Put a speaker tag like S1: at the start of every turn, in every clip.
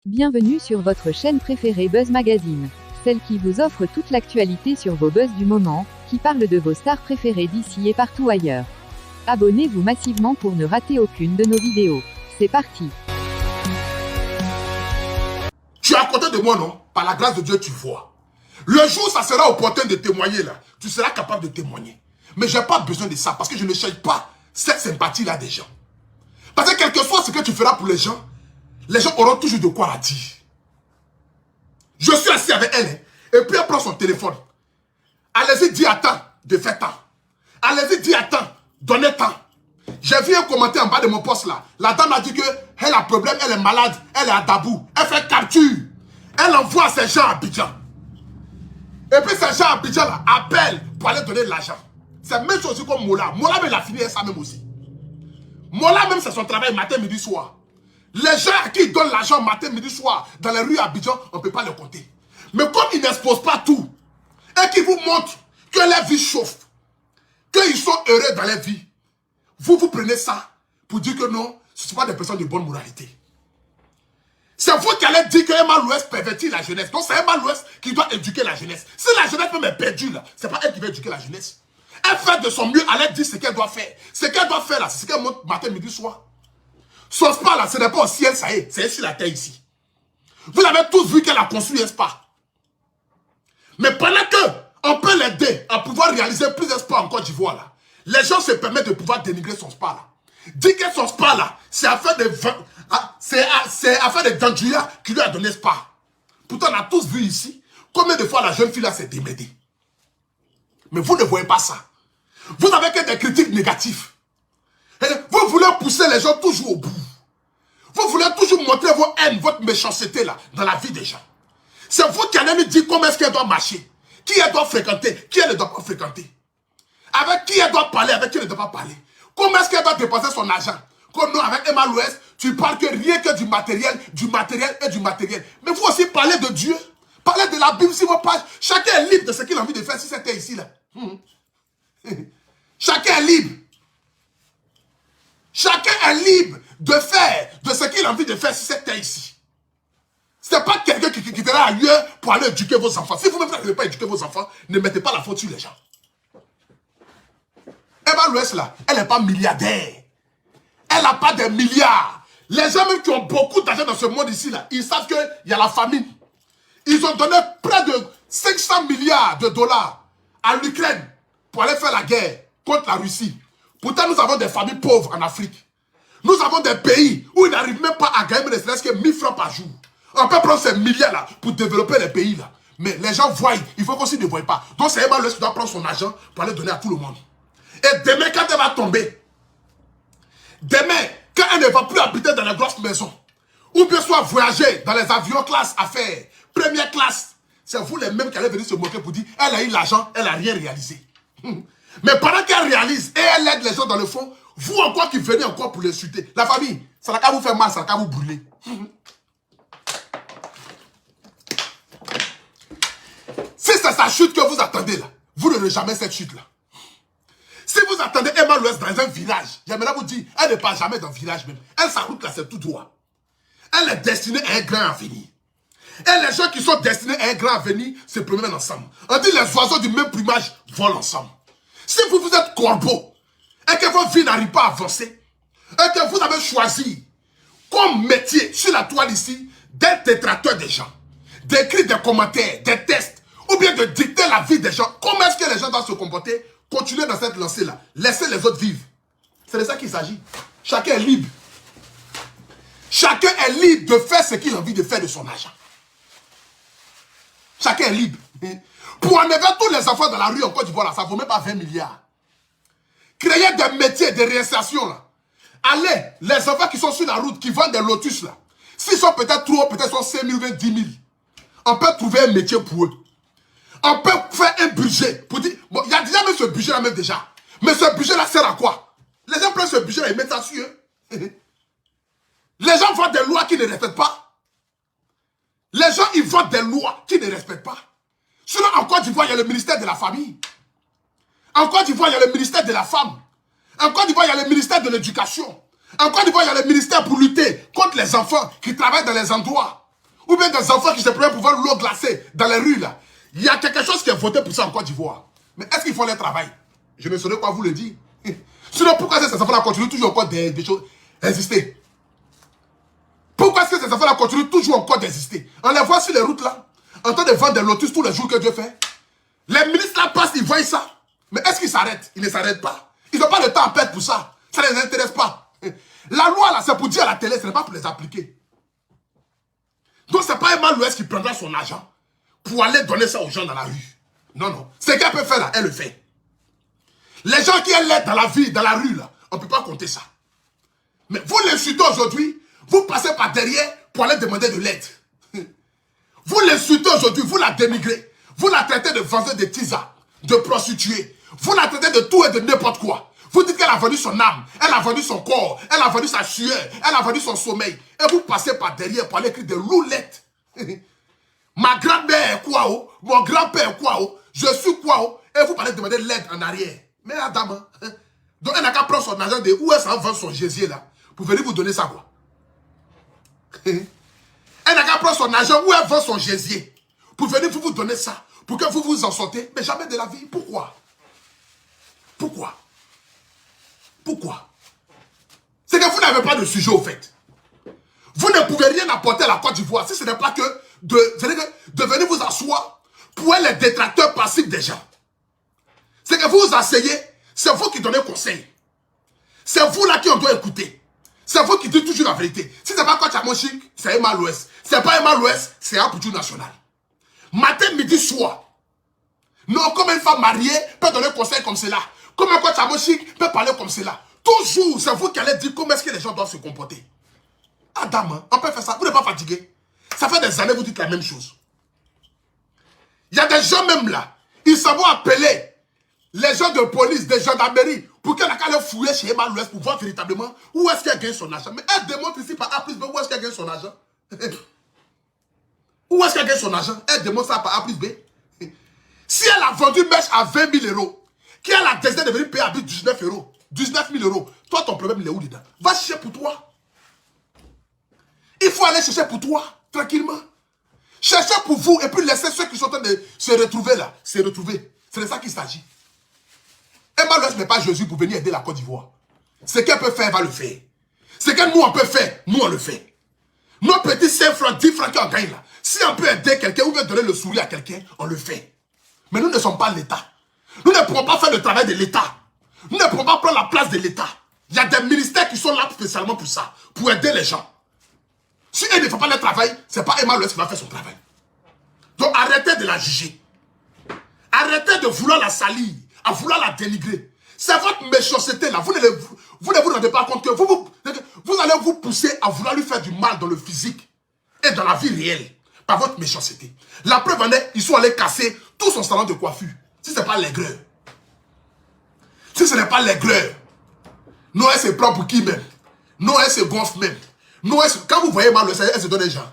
S1: Bienvenue sur votre chaîne préférée Buzz Magazine, celle qui vous offre toute l'actualité sur vos buzz du moment, qui parle de vos stars préférées d'ici et partout ailleurs. Abonnez-vous massivement pour ne rater aucune de nos vidéos. C'est parti.
S2: Tu es à côté de moi, non? Par la grâce de Dieu, tu vois. Le jour où ça sera opportun de témoigner, là, tu seras capable de témoigner. Mais je n'ai pas besoin de ça, parce que je ne cherche pas cette sympathie-là des gens. Parce que quel que soit ce que tu feras pour les gens auront toujours de quoi la dire. Je suis assis avec elle, et puis elle prend son téléphone. Allez-y, dis attends, de faire temps. Allez-y, dis attends, donnez temps. J'ai vu un commentaire en bas de mon poste là. La dame a dit qu'elle a problème, elle est malade, elle est à Dabou. Elle fait capture. Elle envoie ses gens à Abidjan. Et puis ces gens à Abidjan là appellent pour aller donner de l'argent. C'est même chose comme Mola. Mola même l'a fini ça même aussi. Mola même c'est son travail matin, midi, soir. Les gens à qui ils donnent l'argent matin, midi, soir dans les rues à Abidjan, on ne peut pas les compter. Mais comme ils n'exposent pas tout et qu'ils vous montrent que leur vie chauffe, qu'ils sont heureux dans leur vie, vous prenez ça pour dire que non, ce ne sont pas des personnes de bonne moralité. C'est vous qui allez dire que Emma Louest pervertit la jeunesse. Donc c'est Emma Louest qui doit éduquer la jeunesse. Si la jeunesse même est perdue là, c'est pas elle qui va éduquer la jeunesse. Elle fait de son mieux, elle dit ce qu'elle doit faire. Ce qu'elle doit faire là, c'est ce qu'elle montre matin, midi, soir. Son spa là, ce n'est pas au ciel, ça y est, c'est sur la terre ici. Vous avez tous vu qu'elle a construit un spa. Mais pendant qu'on peut l'aider à pouvoir réaliser plus de spas en Côte d'Ivoire là, les gens se permettent de pouvoir dénigrer son spa là. Dire que son spa là, c'est affaire de Dandjouya qui lui a donné spa. Pourtant, on a tous vu ici combien de fois la jeune fille là s'est démêlée. Mais vous ne voyez pas ça. Vous n'avez que des critiques négatives. Vous voulez pousser les gens toujours au bout. Vous voulez toujours montrer vos haines, votre méchanceté là, dans la vie des gens. C'est vous qui allez nous dire comment est-ce qu'elle doit marcher, qui elle doit fréquenter, qui elle ne doit pas fréquenter. Avec qui elle doit parler, avec qui elle ne doit pas parler. Comment est-ce qu'elle doit dépenser son argent? Comme nous, avec Emma Louest, tu parles que rien que du matériel et du matériel. Mais vous aussi parlez de Dieu. Parlez de la Bible sur vos pages. Chacun est libre de ce qu'il a envie de faire si c'était ici là. Chacun est libre. Chacun est libre de faire de ce qu'il a envie de faire si c'était ici. Ce n'est pas quelqu'un qui quittera ailleurs pour aller éduquer vos enfants. Si vous-même n'arrivez pas à éduquer vos enfants, ne mettez pas la faute sur les gens. Emma Louest là, elle n'est pas milliardaire. Elle n'a pas des milliards. Les gens même qui ont beaucoup d'argent dans ce monde ici là, ils savent qu'il y a la famine. Ils ont donné près de 500 milliards de dollars à l'Ukraine pour aller faire la guerre contre la Russie. Pourtant, nous avons des familles pauvres en Afrique. Nous avons des pays où ils n'arrivent même pas à gagner ne serait-ce que 1000 francs par jour. On peut prendre ces milliards-là pour développer les pays là. Mais les gens voient, il faut qu'on ne voient pas. Donc c'est Emma Louest qui doit prendre son argent pour aller donner à tout le monde. Et demain, quand elle va tomber, demain, quand elle ne va plus habiter dans les grosses maisons, ou bien soit voyager dans les avions classe affaires, première classe, c'est vous les mêmes qui allez venir se moquer pour dire elle a eu l'argent, elle n'a rien réalisé. Mais pendant qu'elle réalise et elle aide les gens dans le fond, vous encore qui venez encore pour l'insulter. La famille, ça n'a qu'à vous faire mal, ça n'a qu'à vous brûler. Si c'est sa chute que vous attendez là, vous n'aurez jamais cette chute là. Si vous attendez Emma Louest dans un village, j'aimerais vous dire, elle ne part jamais dans le village même. Elle, sa route là, c'est tout droit. Elle est destinée à un grand avenir. Et les gens qui sont destinés à un grand avenir se promènent ensemble. On dit les oiseaux du même plumage volent ensemble. Si vous êtes corbeau et que votre vie n'arrive pas à avancer, et que vous avez choisi comme métier sur la toile ici d'être détracteur des gens, d'écrire des commentaires, des tests, ou bien de dicter la vie des gens, comment est-ce que les gens doivent se comporter, continuez dans cette lancée-là. Laissez les autres vivre. C'est de ça qu'il s'agit. Chacun est libre. Chacun est libre de faire ce qu'il a envie de faire de son argent. Chacun est libre. Pour enlever tous les enfants dans la rue en Côte d'Ivoire, ça ne vaut même pas 20 milliards. Créer des métiers de réinsertion là. Allez, les enfants qui sont sur la route, qui vendent des lotus là, s'ils sont peut-être trop, peut-être sont 5 000, 10 000, on peut trouver un métier pour eux. On peut faire un budget pour dire, bon, il y a déjà même ce budget là même déjà. Mais ce budget là sert à quoi? Les gens prennent ce budget là et mettent ça sur eux. Les gens votent des lois qui ne respectent pas. Les gens ils votent des lois qui ne respectent pas. Sinon en Côte d'Ivoire il y a le ministère de la famille. En Côte d'Ivoire il y a le ministère de la femme. En Côte d'Ivoire il y a le ministère de l'éducation. En Côte d'Ivoire il y a le ministère pour lutter contre les enfants qui travaillent dans les endroits Ou bien des enfants qui se prennent pour voir l'eau glacée dans les rues là. Il y a quelque chose qui est voté pour ça en Côte d'Ivoire. Mais est-ce qu'ils font leur travail? Je ne saurais quoi vous le dire. Sinon, pourquoi ces enfants-là continuent toujours encore des choses exister? Pourquoi est-ce que ces enfants-là continuent toujours encore d'exister? On les voit sur les routes là, en train de vendre des lotus tous les jours que Dieu fait. Les ministres là passent, ils voient ça. Mais est-ce qu'ils s'arrêtent? Ils ne s'arrêtent pas. Ils n'ont pas le temps à perdre pour ça. Ça ne les intéresse pas. La loi là, c'est pour dire à la télé, ce n'est pas pour les appliquer. Donc ce n'est pas Emma Louès qui prendra son argent pour aller donner ça aux gens dans la rue. Non, non. Ce qu'elle peut faire là, elle le fait. Les gens qui l'aident dans la vie, dans la rue là, on ne peut pas compter ça. Mais vous l'insultez aujourd'hui, vous passez par derrière pour aller demander de l'aide. Vous l'insultez aujourd'hui, vous la dénigrez. Vous la traitez de vendeuse de tisa, de prostituée. Vous la traitez de tout et de n'importe quoi. Vous dites qu'elle a vendu son âme, elle a vendu son corps, elle a vendu sa sueur, elle a vendu son sommeil. Et vous passez par derrière pour aller écrire des roulettes. Ma grand-mère est quoi, oh? Mon grand-père est quoi, oh? Je suis quoi, oh? Et vous parlez de demander l'aide en arrière. Mais la dame, hein? Donc elle n'a qu'à prendre son argent de où est-ce qu'elle vend son gésier là, pour venir vous donner ça, quoi. Elle n'a qu'à prendre son argent où elle vend son gésier, pour venir vous donner ça, pour que vous vous en sortez, mais jamais de la vie. Pourquoi? Pourquoi? Pourquoi? C'est que vous n'avez pas de sujet au fait. Vous ne pouvez rien apporter à la Côte d'Ivoire si ce n'est pas que de venir vous asseoir pour être les détracteurs passifs des gens. C'est que vous vous asseyez, c'est vous qui donnez conseil. C'est vous là qui on doit écouter. C'est vous qui dites toujours la vérité. Si ce n'est pas Coach Amoshik, c'est Emma Louès. Si ce n'est pas Emma Louès, c'est un Poutou National. Matin, midi, soir. Non, comme une femme mariée peut donner conseil comme cela. Comme un Coach Amoshik peut parler comme cela. Toujours, c'est vous qui allez dire comment est-ce que les gens doivent se comporter. Adam, hein, on peut faire ça. Vous n'êtes pas fatigué. Ça fait des années que vous dites la même chose. Il y a des gens même là, ils savent appeler les gens de police, des gendarmeries, pour qu'elle ait qu'à fouiller chez Emma Louès pour voir véritablement où est-ce qu'elle gagne son argent. Mais elle démontre ici par A plus B où est-ce qu'elle gagne son argent. Où est-ce qu'elle gagne son argent? Elle démontre ça par A plus B. Si elle a vendu une mèche à 20 000 euros, qui a la décidé de venir payer à 19 euros, 19 000 euros, toi ton problème il est où dedans? Va chercher pour toi. Il faut aller chercher pour toi, tranquillement. Cherchez pour vous et puis laissez ceux qui sont en train de se retrouver là, se retrouver. C'est de ça qu'il s'agit. Emma Louès n'est pas Jésus pour venir aider la Côte d'Ivoire. Ce qu'elle peut faire, elle va le faire. Ce que nous on peut faire, nous on le fait. Nos petits 5 francs, 10 francs qu'on gagne là, si on peut aider quelqu'un ou bien donner le sourire à quelqu'un, on le fait. Mais nous ne sommes pas l'État. Nous ne pouvons pas faire le travail de l'État. Nous ne pouvons pas prendre la place de l'État. Il y a des ministères qui sont là spécialement pour ça, pour aider les gens. Si elle ne fait pas le travail, ce n'est pas Emma Louès qui va faire son travail. Donc arrêtez de la juger. Arrêtez de vouloir la salir, à vouloir la dénigrer. C'est votre méchanceté là. Vous ne vous rendez pas compte que vous allez vous pousser à vouloir lui faire du mal dans le physique et dans la vie réelle par votre méchanceté. La preuve en est, ils sont allés casser tout son salon de coiffure. Si ce n'est pas l'aigreur. Si ce n'est pas l'aigreur. Noël se prend pour qui même? Noël se gonfle même. Noël, quand vous voyez mal, elle se donne les gens.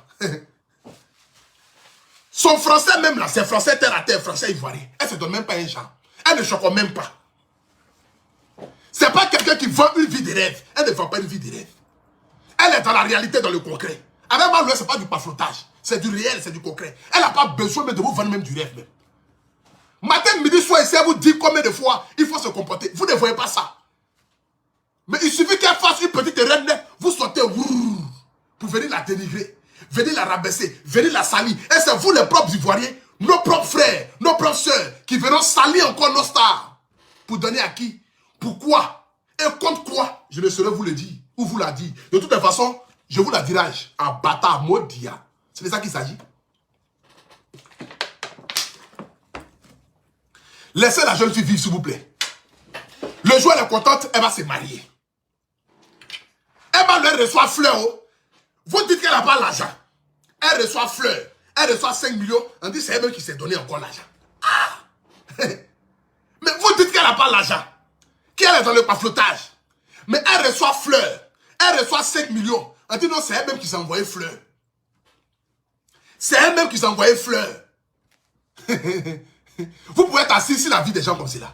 S2: Son français même là, c'est français terre à terre, français ivoirien. Elle se donne même pas un genre. Elle ne choque même pas. C'est pas quelqu'un qui vend une vie de rêve. Elle ne vend pas une vie de rêve. Elle est dans la réalité, dans le concret. Avec moi, c'est pas du paflotage. C'est du réel, c'est du concret. Elle n'a pas besoin de vous vendre même du rêve même. Matin, midi, soir, ici, elle vous dit combien de fois il faut se comporter. Vous ne voyez pas ça. Mais il suffit qu'elle fasse une petite reine, vous sortez pour venir la dénigrer, venir la rabaisser, venir la salir. Et c'est vous les propres Ivoiriens, nos propres frères, nos propres soeurs, qui verront salir encore nos stars. Pour donner à qui? Pourquoi? Et contre quoi? Je ne saurais vous le dire, ou vous la dire. De toute façon, je vous la dirai à bâtard, maudia. C'est de ça qu'il s'agit. Laissez la jeune fille vivre, s'il vous plaît. Le jour elle est contente, elle va se marier. Elle va reçoit fleur. Vous dites qu'elle n'a pas l'argent. Elle reçoit fleur. Elle reçoit 5 millions. On dit c'est elle-même qui s'est donné encore l'argent. Ah! Mais vous dites qu'elle n'a pas l'argent. Qu'elle est dans le paflotage. Mais elle reçoit fleur. Elle reçoit 5 millions. On dit non, c'est elle-même qui s'est envoyé fleur. C'est elle-même qui s'est envoyé fleur. Vous pouvez être assis sur la vie des gens comme cela.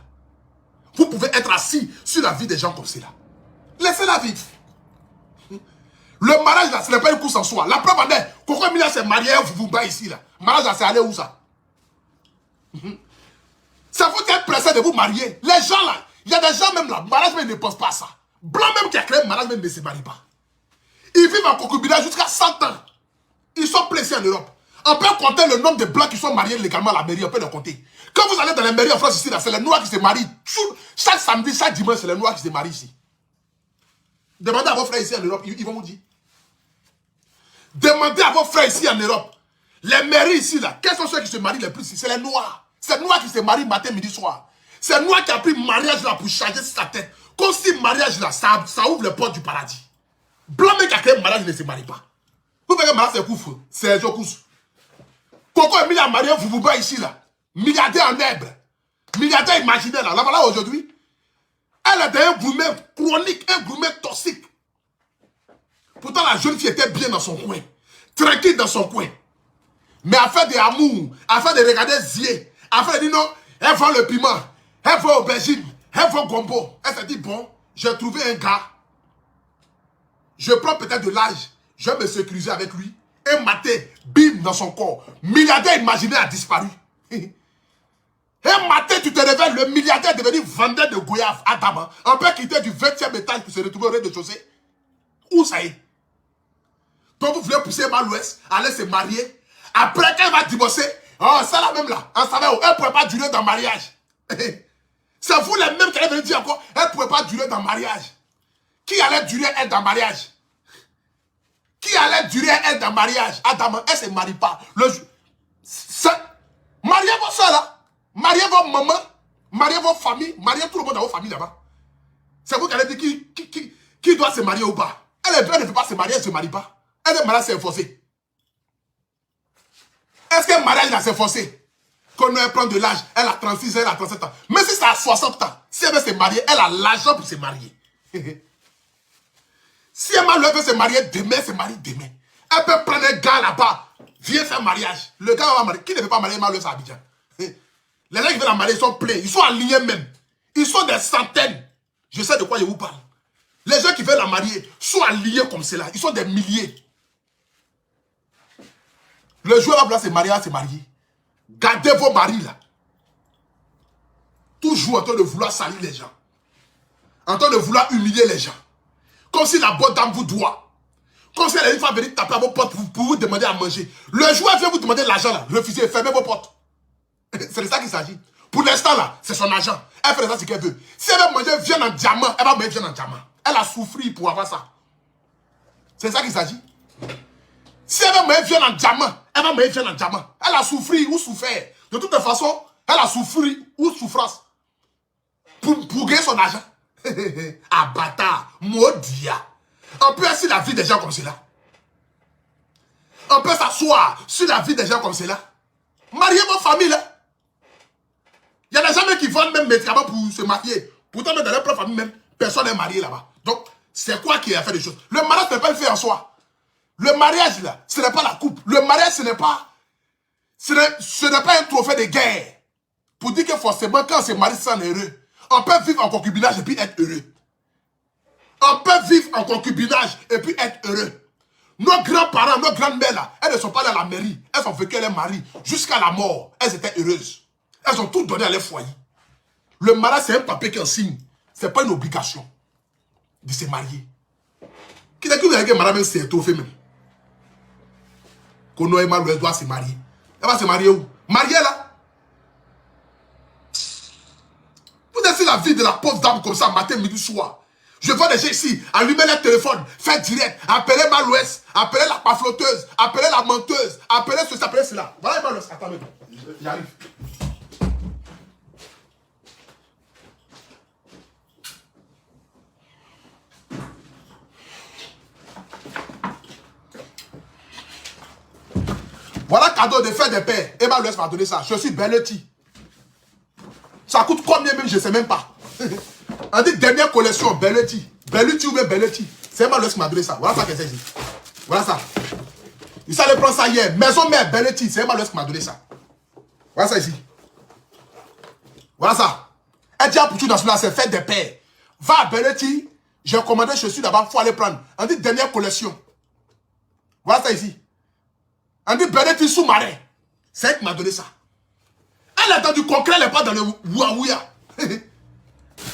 S2: Vous pouvez être assis sur la vie des gens comme cela. Laissez-la vivre. Le mariage là, ce n'est pas une course en soi. La preuve en est, Coco Emilia s'est marié, vous bat ici là. Mariage là, c'est allé où ça? Ça vous être pressé de vous marier. Les gens là, il y a des gens même là, mariage même ne pense pas à ça. Blanc même qui a créé le mariage même ne se marie pas. Ils vivent en concubinage jusqu'à 100 ans. Ils sont placés en Europe. On peut compter le nombre de blancs qui sont mariés légalement à la mairie, on peut le compter. Quand vous allez dans les mairies en France ici, c'est les noirs qui se marient. Chaque samedi, chaque dimanche, c'est les noirs qui se marient ici. Demandez à vos frères ici en Europe, ils vont vous dire. Demandez à vos frères ici en Europe. Les mairies ici, là, quels sont ceux qui se marient les plus? C'est les noirs. C'est les noirs qui se marient matin, midi, soir. C'est le noir qui a pris mariage là pour changer sa tête. Comme si mariage là, ça ouvre les portes du paradis. Blanc mec qui a créé mariage ne se marie pas. Vous voyez, mariage c'est couvre. C'est un couche. Coco Emilia a marié Vuvuba ici là. Milliardaire en herbe. Milliardaire imaginaire là. Là voilà aujourd'hui. Elle était un gourmet chronique, un gourmet toxique. Pourtant la jeune fille était bien dans son coin. Tranquille dans son coin. Mais à faire des amours, à faire de regarder zier, à faire de dire non, elle vend le piment, elle vend aubergine, elle vend gombo. Elle s'est dit bon, j'ai trouvé un gars. Je prends peut-être de l'âge, je vais me sécuriser avec lui. Et maté, bim dans son corps. Milliardaire imaginaire a disparu. Un matin, tu te réveilles, le milliardaire est devenu vendeur de goyave à Dama. On peut quitter du 20e étage pour se retrouver au rez-de-chaussée. Où ça est? Donc vous voulez pousser mal l'ouest, aller se marier. Après, quand elle va divorcer, oh, ça là même là, on savait, elle ne pourrait pas durer dans le mariage. C'est vous les mêmes qui allez venir dire encore, elle ne pourrait pas durer dans le mariage. Qui allait durer elle dans le mariage? Qui allait durer elle dans le mariage? Adam, elle ne se marie pas. Mariez vos soeurs là. Mariez vos mamans. Mariez vos familles. Mariez tout le monde dans vos familles là-bas. C'est vous qui allez dire qui doit se marier ou pas. Elle ne peut pas se marier, elle ne se marie pas. Elle est mariée, c'est forcé. Est-ce qu'un mariage là c'est forcé? Quand elle prend de l'âge, elle a 36 ans, elle a 37 ans. Mais si c'est à 60 ans, si elle veut se marier, elle a l'argent pour se marier. Si elle veut se marier demain, elle se marie demain. Elle peut prendre un gars là-bas, viens faire mariage. Le gars va marier. Qui ne veut pas marier Malouès à Abidjan? Les gens qui veulent la marier, ils sont pleins. Ils sont alignés même. Ils sont des centaines. Je sais de quoi je vous parle. Les gens qui veulent la marier sont alignés comme cela. Ils sont des milliers. Le joueur va vouloir se marier, à se marier. Gardez vos maris là. Toujours en train de vouloir salir les gens. En train de vouloir humilier les gens. Comme si la bonne dame vous doit. Comme si elle a une fois venir taper à vos portes pour vous demander à manger. Le joueur vient vous demander l'argent là. Refusez, fermez vos portes. C'est de ça qu'il s'agit. Pour l'instant là, c'est son argent. Elle fait ça ce qu'elle veut. Si elle veut manger viande en diamant, elle va manger viande en diamant. Elle a souffert pour avoir ça. C'est de ça qu'il s'agit. Si elle veut manger viande en diamant, elle va manger viande en diamant. Elle a souffert ou souffert. De toute façon, elle a souffert ou souffrance. Pour gagner son argent. Ah bâtard, maudit. On peut être sur la vie des gens comme cela. On peut s'asseoir sur la vie des gens comme cela. Mariez vos familles là. Il y a des gens qui vendent même médicaments pour se marier. Pourtant, même dans leur propre famille, même, personne n'est marié là-bas. Donc, c'est quoi qui a fait des choses? Le mariage ne peut pas le faire en soi. Le mariage là, ce n'est pas la coupe. Le mariage, ce n'est pas un trophée de guerre. Pour dire que forcément, quand on se marie, c'est heureux. On peut vivre en concubinage et puis être heureux. On peut vivre en concubinage et puis être heureux. Nos grands-parents, nos grandes-mères là, elles ne sont pas allées à la mairie. Elles ont vécu leur mari jusqu'à la mort. Elles étaient heureuses. Elles ont tout donné à leur foyer. Le mariage, c'est un papier qui en signe. Ce n'est pas une obligation de se marier. Qui est-ce que vous avez dit que madame s'est étouffée même? Qu'on doit se marier. Elle va se marier où? Mariée là? Vous êtes sur la vie de la pauvre dame comme ça, matin, midi, soir. Je vois des gens ici, allumer leur téléphone, faire direct, appeler Malouès, appeler la pafloteuse, appeler la menteuse, appeler ceci, appeler cela. Voilà Malouès, attendez, j'arrive. Voilà cadeau de faire des pères. Et Malouès m'a donné ça. Je suis Belletti. Ça coûte combien même, je ne sais même pas. On dit dernière collection, Belletti. Belletti ou bien Belletti. C'est Malouès qui m'a donné ça. Voilà ça que c'est ici. Voilà ça. Il s'allait prendre ça hier. Maison mère, Belletti. C'est Malouès qui m'a donné ça. Voilà ça ici. Voilà ça. Un diable pour tout national, c'est fait des pères. Va à Belletti. J'ai commandé, je suis là-bas. Il faut aller prendre. On dit dernière collection. Voilà ça ici. On dit Bénédicte sous-marin. C'est elle qui m'a donné ça. Elle est dans du concret, elle n'est pas dans le ouaouia.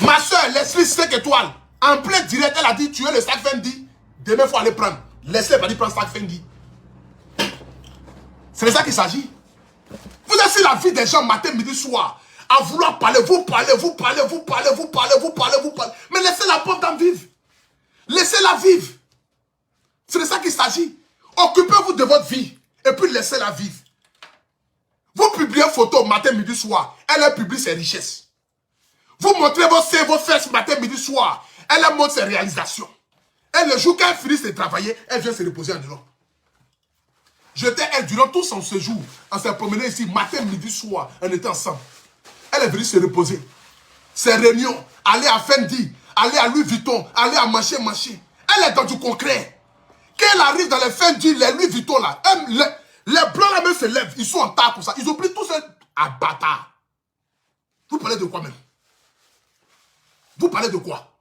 S2: Ma soeur, Leslie 5 étoiles. En plein direct, elle a dit tu es le sac Fendi. Demain, il faut aller prendre. Leslie va dire prendre sac Fendi. C'est de ça qu'il s'agit. Vous êtes sur la vie des gens matin, midi, soir. À vouloir parler, vous parlez. Mais laissez la bonne dame vivre. Laissez-la vivre. C'est de ça qu'il s'agit. Occupez-vous de votre vie. Et puis laissez-la vivre. Vous publiez photos matin, midi, soir. Elle publie ses richesses. Vous montrez vos seins, vos fesses matin, midi, soir. Elle montre ses réalisations. Et le jour qu'elle finit de travailler, elle vient se reposer en Europe. J'étais elle durant tout son séjour. On s'est promené ici matin, midi, soir. On était ensemble. Elle est venue se reposer. Ses réunions, aller à Fendi, aller à Louis Vuitton, aller à marcher. Elle est dans du concret. Quand elle arrive dans les Fendi, les Louis Vuitton là, les blancs là même se lèvent. Ils sont en tas comme ça. Ils ont pris tout ça à bâtard. Vous parlez de quoi même? Vous parlez de quoi?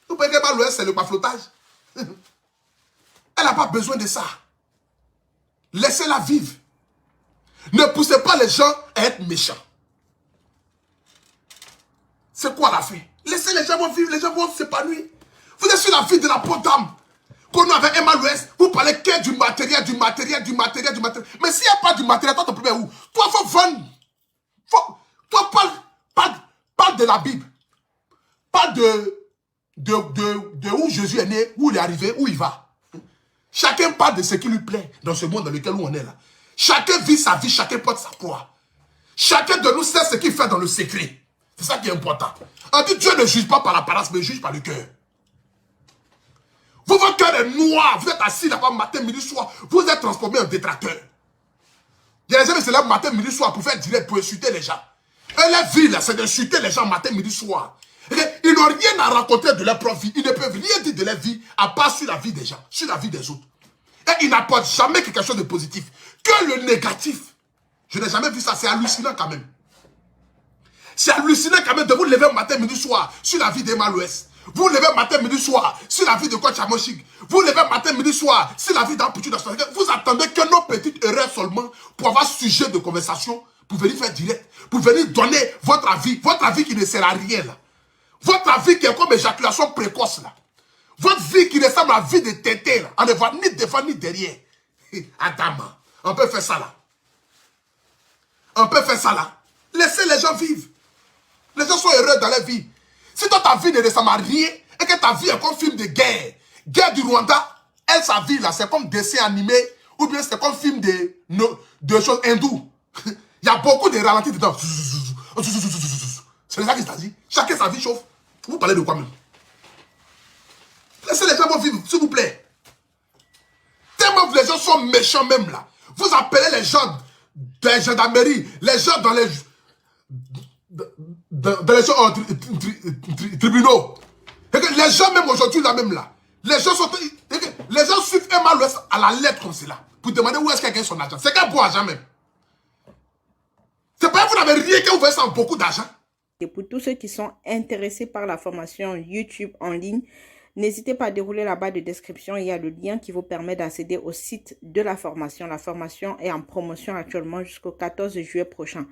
S2: Vous parlez que l'Ouest c'est le baflotage. Elle n'a pas besoin de ça. Laissez-la vivre. Ne poussez pas les gens à être méchants. C'est quoi la fin? Laissez les gens vivre, les gens vont s'épanouir. Vous êtes sur la vie de la pauvre dame. Qu'on a avec Emma l'Ouest, vous parlez que du matériel. Mais s'il n'y a pas du matériel, toi, ton problème est où? Toi, il faut vendre. Toi, parle de la Bible. Parle de où Jésus est né, où il est arrivé, où il va. Chacun parle de ce qui lui plaît dans ce monde dans lequel on est là. Chacun vit sa vie, chacun porte sa croix. Chacun de nous sait ce qu'il fait dans le secret. C'est ça qui est important. On dit Dieu ne juge pas par l'apparence, mais juge par le cœur. Vous, votre cœur est noir. Vous êtes assis là-bas matin, midi, soir. Vous êtes transformé en détracteur. Il y a des gens qui se lèvent matin, midi, soir pour faire direct, pour insulter les gens. Et la vie là, c'est d'insulter les gens matin, midi, soir. Ils n'ont rien à raconter de leur propre vie. Ils ne peuvent rien dire de leur vie à part sur la vie des gens, sur la vie des autres. Et ils n'apportent jamais quelque chose de positif. Que le négatif. Je n'ai jamais vu ça. C'est hallucinant quand même. C'est hallucinant quand même de vous lever matin, midi, soir sur la vie d'Emma l'Ouest. Vous levez matin, midi, soir sur la vie de Coach Amoshik. Vous levez matin, midi, soir sur la vie d'un petit d'Aston. Vous attendez que nos petites erreurs seulement pour avoir sujet de conversation, pour venir faire direct, pour venir donner votre avis qui ne sert à rien là. Votre avis qui est comme éjaculation précoce là. Votre vie qui ressemble à la vie de tété là. On ne voit ni devant ni derrière. Adam, on peut faire ça là. On peut faire ça là. Laissez les gens vivre. Les gens sont heureux dans leur vie. Si toi ta vie ne ressemble à rien et que ta vie est comme film de guerre, guerre du Rwanda, elle sa vie là, c'est comme dessin animé ou bien c'est comme film de choses hindoues. Il y a beaucoup de ralentis dedans. C'est ça qu'il s'agit. Chacun sa vie chauffe. Vous parlez de quoi même? Laissez les gens vivre, s'il vous plaît. Tellement les gens sont méchants même là. Vous appelez les gens des gendarmeries, les gens dans les tribunaux. Les gens même aujourd'hui là même là. Les gens suivent Emma l'Ouest à la lettre comme cela. Pour demander où est-ce qu'elle gagne son argent. C'est qu'un bon argent même. C'est pas que vous n'avez rien que vous voyez ça beaucoup d'argent.
S3: Et pour tous ceux qui sont intéressés par la formation YouTube en ligne, n'hésitez pas à dérouler la barre de description. Il y a le lien qui vous permet d'accéder au site de la formation. La formation est en promotion actuellement jusqu'au 14 juillet prochain.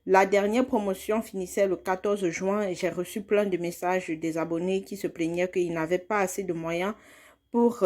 S3: La dernière promotion finissait le 14 juin et j'ai reçu plein de messages des abonnés qui se plaignaient qu'ils n'avaient pas assez de moyens pour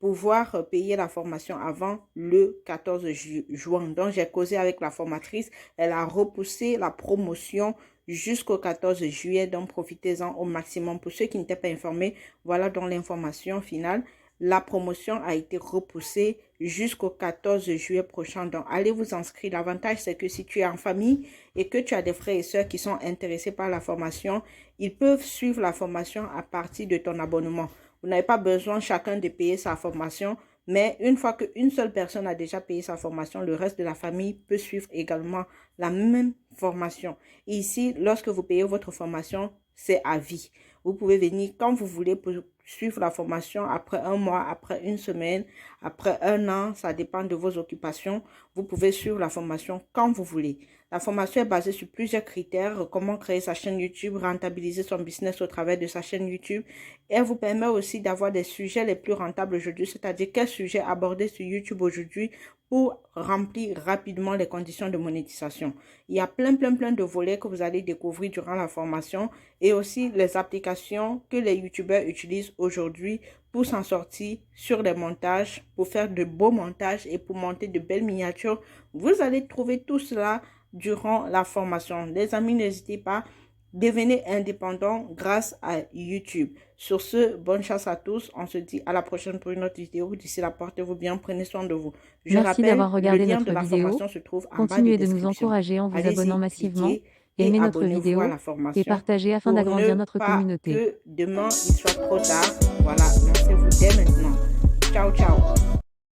S3: pouvoir payer la formation avant le 14 juin. Donc, j'ai causé avec la formatrice. Elle a repoussé la promotion jusqu'au 14 juillet. Donc, profitez-en au maximum. Pour ceux qui n'étaient pas informés, voilà donc l'information finale. La promotion a été repoussée jusqu'au 14 juillet prochain. Donc, allez vous inscrire. L'avantage, c'est que si tu es en famille et que tu as des frères et sœurs qui sont intéressés par la formation, ils peuvent suivre la formation à partir de ton abonnement. Vous n'avez pas besoin chacun de payer sa formation, mais une fois qu'une seule personne a déjà payé sa formation, le reste de la famille peut suivre également la même formation. Et ici, lorsque vous payez votre formation, c'est à vie. Vous pouvez venir quand vous voulez pour suivre la formation après un mois, après une semaine, après un an. Ça dépend de vos occupations. Vous pouvez suivre la formation quand vous voulez. La formation est basée sur plusieurs critères, comment créer sa chaîne YouTube, rentabiliser son business au travers de sa chaîne YouTube. Et elle vous permet aussi d'avoir des sujets les plus rentables aujourd'hui, c'est-à-dire quel sujet aborder sur YouTube aujourd'hui pour remplir rapidement les conditions de monétisation. Il y a plein de volets que vous allez découvrir durant la formation et aussi les applications que les YouTubeurs utilisent aujourd'hui pour s'en sortir sur les montages, pour faire de beaux montages et pour monter de belles miniatures. Vous allez trouver tout cela durant la formation. Les amis, n'hésitez pas, devenez indépendants grâce à YouTube. Sur ce, bonne chasse à tous. On se dit à la prochaine pour une autre vidéo. D'ici là, portez-vous bien, prenez soin de vous. Je
S1: Merci d'avoir
S3: rappelle, le
S1: regardé
S3: lien
S1: notre
S3: de la
S1: vidéo.
S3: formation se trouve en bas de
S1: Continuez de nous
S3: description.
S1: encourager en vous
S3: Allez-y,
S1: abonnant massivement,
S3: cliquez et
S1: aimez notre
S3: abonnez-vous
S1: vidéo
S3: à la
S1: et
S3: formation
S1: partagez afin
S3: pour
S1: d'agrandir
S3: ne
S1: notre
S3: pas
S1: communauté.
S3: que demain il soit trop tard. Voilà, lancez-vous dès maintenant. Ciao, ciao.